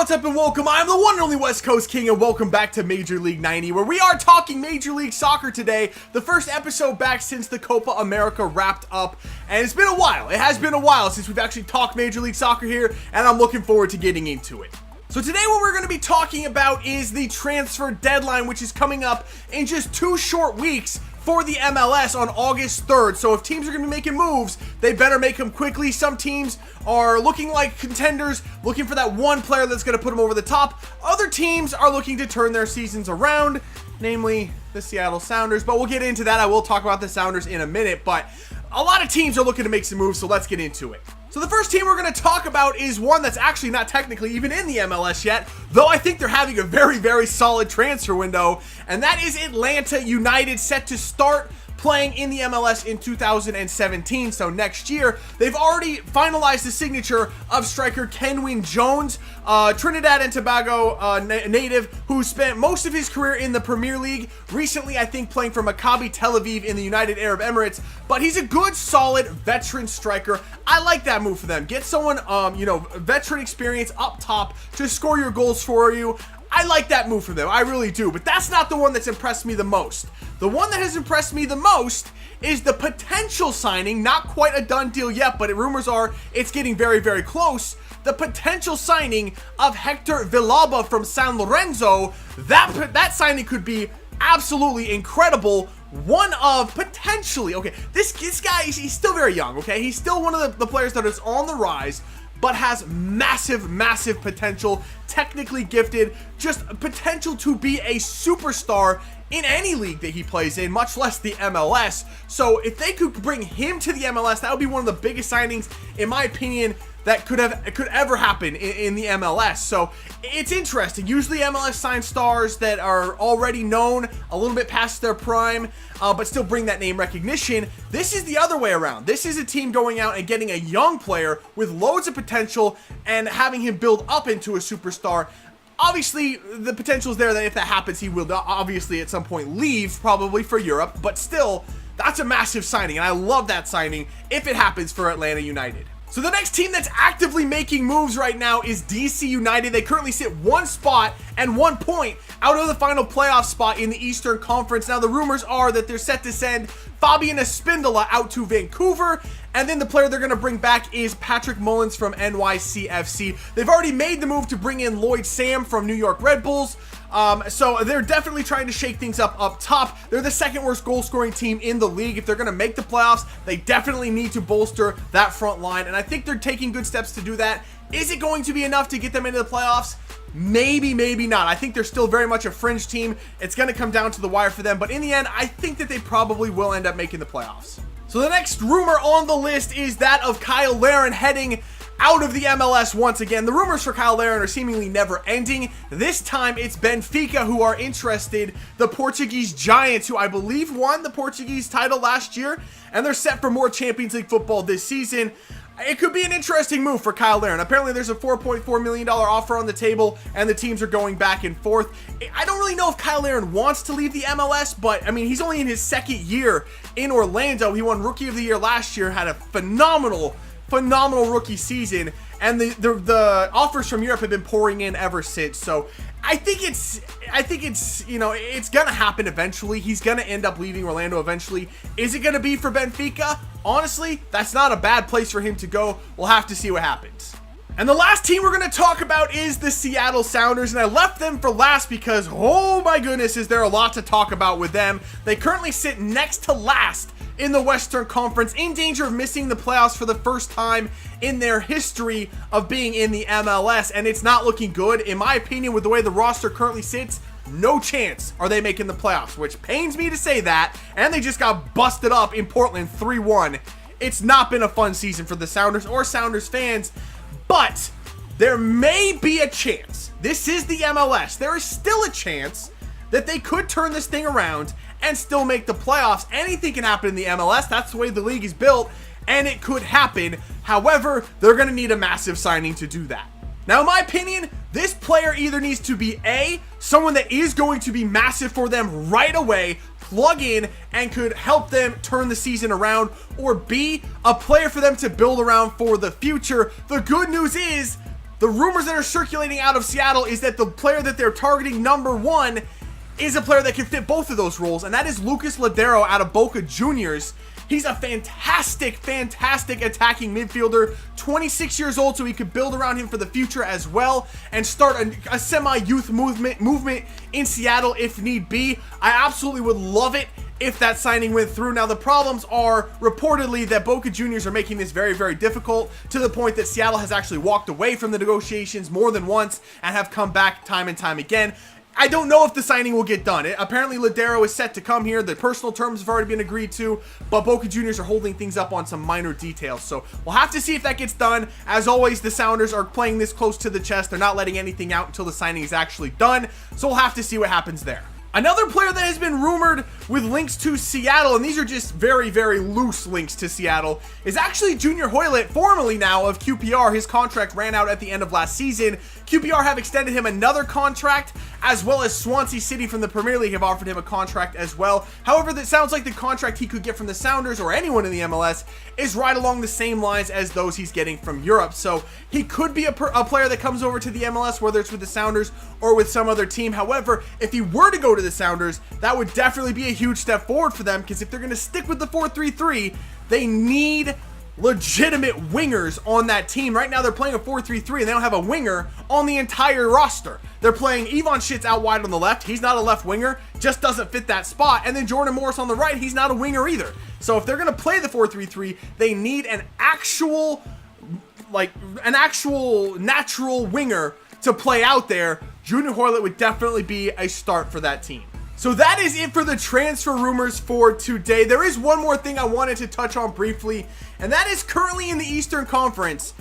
what's up and welcome. I'm the one and only West Coast King and welcome back to Major League 90, where we are talking Major League Soccer today. The first episode back since the Copa America wrapped up, and it's been a while. It has been a while since we've actually talked Major League Soccer here, and I'm looking forward to getting into it. So today what we're going to be talking about is the transfer deadline, which is coming up in just 2 short weeks for the MLS on August 3rd. So if teams are going to be making moves, they better make them quickly. Some teams are looking like contenders, looking for that one player that's going to put them over the top. Other teams are looking to turn their seasons around, namely the Seattle Sounders. But we'll get into that. I will talk about the Sounders in a minute, but a lot of teams are looking to make some moves, so let's get into it. So the first team we're going to talk about is one that's actually not technically even in the MLS yet, though I think they're having a very, very solid transfer window, and that is Atlanta United, set to start playing in the MLS in 2017, so next year. They've already finalized the signature of striker Kenwyne Jones, Trinidad and Tobago native, who spent most of his career in the Premier League, recently I think playing for Maccabi Tel Aviv in the United Arab Emirates, but he's a good, solid veteran striker. I like that move for them. Get someone, veteran experience up top to score your goals for you. I like that move for them, I really do, but that's not the one that's impressed me the most. The one that has impressed me the most is the potential signing, not quite a done deal yet, but rumors are it's getting very, very close. The potential signing of Hector Villalba from San Lorenzo. That signing could be absolutely incredible. One of potentially, okay, this guy, he's still very young, okay? He's still one of the players that is on the rise, but has massive, massive potential, technically gifted, just potential to be a superstar in any league that he plays in, much less the MLS. So if they could bring him to the MLS, that would be one of the biggest signings, in my opinion, that could ever happen in the MLS. So it's interesting. Usually MLS signs stars that are already known, a little bit past their prime, but still bring that name recognition. This is the other way around. This is a team going out and getting a young player with loads of potential and having him build up into a superstar. Obviously, the potential is there that if that happens, he will obviously at some point leave, probably for Europe, but still, that's a massive signing, and I love that signing if it happens for Atlanta United. So the next team that's actively making moves right now is DC United. They currently sit 1 spot and 1 point out of the final playoff spot in the Eastern Conference. Now the rumors are that they're set to send Fabian Espindola out to Vancouver, and then the player they're going to bring back is Patrick Mullins from NYCFC. They've already made the move to bring in Lloyd Sam from New York Red Bulls. So they're definitely trying to shake things up top. They're the second worst goal scoring team in the league. If they're going to make the playoffs, they definitely need to bolster that front line, and I think they're taking good steps to do that. Is it going to be enough to get them into the playoffs? Maybe, maybe not. I think they're still very much a fringe team. It's going to come down to the wire for them, but in the end, I think that they probably will end up making the playoffs. So the next rumor on the list is that of Kyle Larin heading out of the MLS once again. The rumors for Kyle Larin are seemingly never ending. This time it's Benfica who are interested, the Portuguese Giants, who I believe won the Portuguese title last year, and they're set for more Champions League football this season. It could be an interesting move for Kyle Larin. Apparently there's a $4.4 million offer on the table, and the teams are going back and forth. I don't really know if Kyle Larin wants to leave the MLS, but I mean, he's only in his 2nd year in Orlando. He won Rookie of the Year last year, had a phenomenal rookie season, and the offers from Europe have been pouring in ever since. So I think it's it's gonna happen eventually. He's gonna end up leaving Orlando eventually. Is it gonna be for Benfica? Honestly, that's not a bad place for him to go. We'll have to see what happens. And the last team we're going to talk about is the Seattle Sounders, and I left them for last because, oh my goodness, is there a lot to talk about with them. They currently sit next to last in the Western Conference, in danger of missing the playoffs for the first time in their history of being in the MLS, and it's not looking good. In my opinion, with the way the roster currently sits, no chance are they making the playoffs, which pains me to say that, and they just got busted up in Portland 3-1. It's not been a fun season for the Sounders or Sounders fans, but there may be a chance. This is the MLS. There is still a chance that they could turn this thing around and still make the playoffs. Anything can happen in the MLS. That's the way the league is built, and it could happen. However, they're going to need a massive signing to do that. Now, in my opinion, this player either needs to be A, someone that is going to be massive for them right away, plug in, and could help them turn the season around, or B, a player for them to build around for the future. The good news is the rumors that are circulating out of Seattle is that the player that they're targeting number 1 is a player that can fit both of those roles, and that is Lucas Ladero out of Boca Juniors. He's a fantastic attacking midfielder, 26 years old, so he could build around him for the future as well and start a semi-youth movement in Seattle if need be. I absolutely would love it if that signing went through. Now, the problems are reportedly that Boca Juniors are making this very difficult, to the point that Seattle has actually walked away from the negotiations more than once and have come back time and time again. I don't know if the signing will get done. Apparently, Ladero is set to come here. The personal terms have already been agreed to, but Boca Juniors are holding things up on some minor details. So we'll have to see if that gets done. As always, the Sounders are playing this close to the chest. They're not letting anything out until the signing is actually done. So we'll have to see what happens there. Another player that has been rumored with links to Seattle, and these are just very loose links to Seattle, is actually Junior Hoylett, formerly now of QPR. His contract ran out at the end of last season. QPR have extended him another contract, as well as Swansea City from the Premier League have offered him a contract as well. However, that sounds like the contract he could get from the Sounders or anyone in the MLS is right along the same lines as those he's getting from Europe. So he could be a player that comes over to the MLS, whether it's with the Sounders or with some other team. However, if he were to go to the Sounders, that would definitely be a huge step forward for them, because if they're going to stick with the 4-3-3, they need legitimate wingers on that team. Right now they're playing a 4-3-3 and they don't have a winger on the entire roster. They're playing Ivan Schitz out wide on the left. He's not a left winger, just doesn't fit that spot. And then Jordan Morris on the right, he's not a winger either. So if they're going to play the 4-3-3, they need an actual natural winger to play out there. Junior Hoylett would definitely be a start for that team. So that is it for the transfer rumors for today. There is one more thing I wanted to touch on briefly, and that is currently in the Eastern Conference.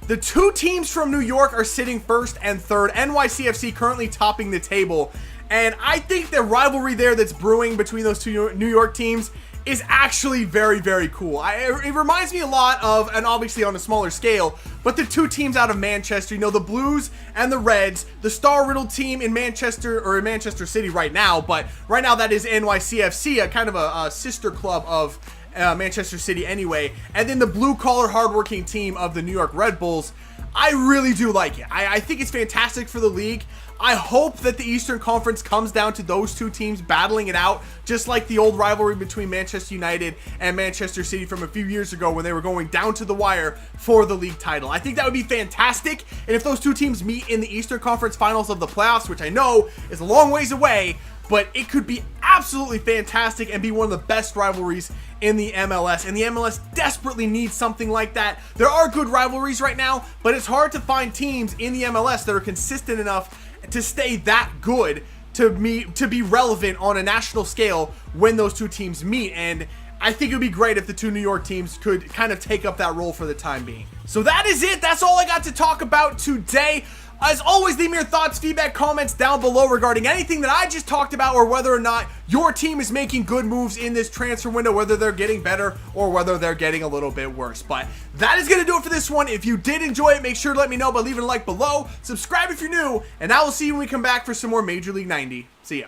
The two teams from New York are sitting first and third. NYCFC currently topping the table. And I think the rivalry there that's brewing between those two New York teams is actually very cool. It reminds me a lot of, and obviously on a smaller scale, but the two teams out of Manchester, you know, the Blues and the Reds, the star-riddled team in Manchester, or in Manchester City right now, but right now that is NYCFC, a kind of a sister club of Manchester City anyway, and then the blue-collar, hardworking team of the New York Red Bulls. I really do like it. I think it's fantastic for the league. I hope that the Eastern Conference comes down to those two teams battling it out, just like the old rivalry between Manchester United and Manchester City from a few years ago when they were going down to the wire for the league title. I think that would be fantastic, and if those two teams meet in the Eastern Conference Finals of the playoffs, which I know is a long ways away, but it could be absolutely fantastic and be one of the best rivalries in the MLS, and the MLS desperately needs something like that. There are good rivalries right now, but it's hard to find teams in the MLS that are consistent enough to stay that good to be relevant on a national scale when those two teams meet. And I think it would be great if the two New York teams could kind of take up that role for the time being. So that is it. That's all I got to talk about today. As always, leave me your thoughts, feedback, comments down below regarding anything that I just talked about, or whether or not your team is making good moves in this transfer window, whether they're getting better or whether they're getting a little bit worse. But that is going to do it for this one. If you did enjoy it, make sure to let me know by leaving a like below. Subscribe if you're new, and I will see you when we come back for some more Major League 90. See ya.